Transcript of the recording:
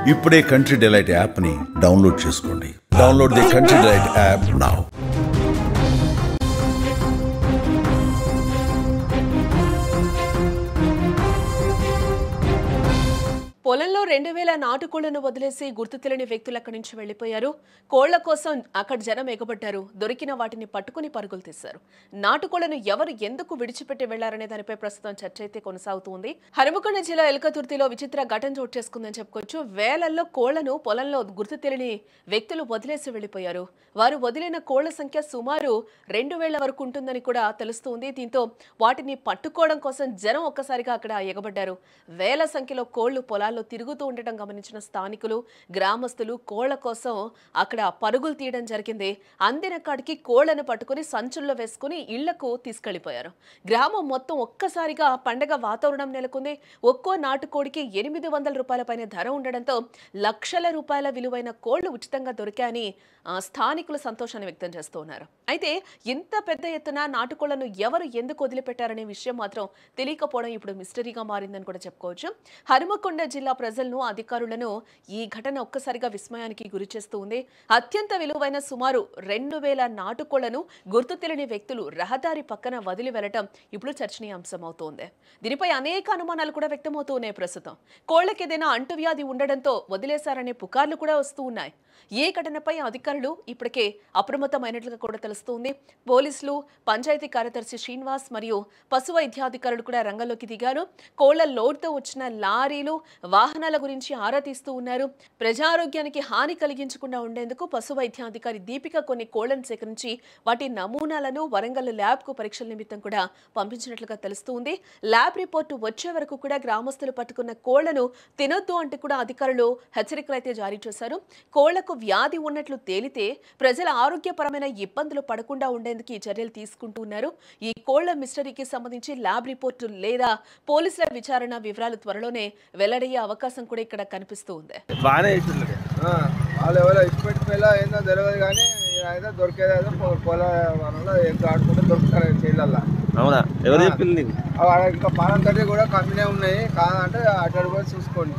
ఇప్పుడే country delight యాప్ని download చేసుకోండి. Download the country delight app now. పొలంలో 2000 నాటుకోళ్లను వదిలేసి గుర్తు తెలియని వ్యక్తులు అక్కడి నుంచి వెళ్లిపోయారు. కోళ్ల కోసం అక్కడ జనం ఎగబడ్డారు. దొరికిన వాటిని పట్టుకుని పరుగులు తీశారు. నాటుకోళ్లను ఎవరు ఎందుకు విడిచిపెట్టి వెళ్లారనే దానిపై ప్రస్తుతం చర్చ అయితే కొనసాగుతోంది. హనుమకొండ జిల్లా ఎల్కతుర్తిలో విచిత్ర ఘటన చోటు చేసుకుందని చెప్పుకోవచ్చు. వేలల్లో కోళ్లను పొలంలో గుర్తు తెలియని వ్యక్తులు వదిలేసి వెళ్లిపోయారు. వారు వదిలిన కోళ్ల సంఖ్య సుమారు 2000 వరకు ఉంటుందని కూడా తెలుస్తోంది. దీంతో వాటిని పట్టుకోవడం కోసం జనం ఒక్కసారిగా అక్కడ ఎగబడ్డారు. వేల సంఖ్యలో కోళ్లు పొలాల్లో తిరుగుతూ ఉండటం గమనించిన స్థానికులు, గ్రామస్తులు కోళ్ల కోసం అక్కడ పరుగులు తీయడం జరిగింది. అందిన కాడికి కోళ్లను పట్టుకుని సంచుల్లో వేసుకుని ఇళ్లకు తీసుకెళ్లిపోయారు. గ్రామం మొత్తం ఒక్కసారిగా పండగ వాతావరణం నెలకొంది. ఒక్కో నాటుకోడికి 800 రూపాయల పైన ధర ఉండడంతో లక్షల రూపాయల విలువైన కోళ్లు ఉచితంగా దొరికాయని స్థానికులు సంతోషాన్ని వ్యక్తం చేస్తూ ఉన్నారు. అయితే ఇంత పెద్ద ఎత్తున నాటుకోళ్లను ఎవరు ఎందుకు వదిలిపెట్టారనే విషయం మాత్రం తెలియకపోవడం ఇప్పుడు మిస్టరీగా మారిందని కూడా చెప్పుకోవచ్చు. హనుమకొండ జిల్లా ప్రజలను, అధికారులను ఈ ఘటన ఒక్కసారిగా విస్మయానికి గురి చేస్తూ ఉంది. అత్యంత విలువైన సుమారు 2000 నాటుకోళ్లను గుర్తు తెలియని వ్యక్తులు రహదారి పక్కన వదిలి వెళ్లటం ఇప్పుడు చర్చనీయాంశం అవుతోంది. దీనిపై అనేక అనుమానాలు కూడా వ్యక్తమవుతూ ఉన్నాయి. ప్రస్తుతం కోళ్లకి ఏదైనా అంటువ్యాధి ఉండడంతో వదిలేశారనే పుకార్లు కూడా వస్తూ ఉన్నాయి. ఈ ఘటనపై అధికారులు ఇప్పటికే అప్రమత్తమైనట్లుగా కూడా తెలుస్తోంది. పోలీసులు, పంచాయతీ కార్యదర్శి శ్రీనివాస్ మరియు పశు వైద్యాధికారులు కూడా రంగంలోకి దిగారు. కోళ్ల లోడ్తో వచ్చిన లారీలు, వాహనాల గురించి ఆరా తీస్తూ ఉన్నారు. ప్రజారోగ్యానికి హాని కలిగించకుండా ఉండేందుకు పశు వైద్యాధికారి దీపిక కొన్ని కోళ్లను సేకరించి వాటి నమూనాలను వరంగల్ ల్యాబ్ కు పరీక్షల నిమిత్తం కూడా పంపించినట్లుగా తెలుస్తోంది. ల్యాబ్ రిపోర్టు వచ్చే వరకు కూడా గ్రామస్తులు పట్టుకున్న కోళ్లను తినొద్దు అంటూ కూడా అధికారులు హెచ్చరికలు అయితే జారీ చేశారు. కోళ్లకు వ్యాధి ఉన్నట్లు తేలితే ప్రజల ఆరోగ్యపరమైన ఇబ్బందులు పడకుండా ఉండేందుకు ఈ చర్యలు తీసుకుంటున్నారు. ఈ కోళ్ల మిస్టరీకి సంబంధించి ల్యాబ్ రిపోర్టు లేదా పోలీసుల విచారణ వివరాలు త్వరలోనే వెల్లడయ్యే అవకాశం కూడా ఇక్కడ కనిపిస్తూ ఉంది. ఇంకా పాలం తట్టి కూడా కంపెనీ ఉన్నాయి కాదంటే అటు కూడా చూసుకోండి.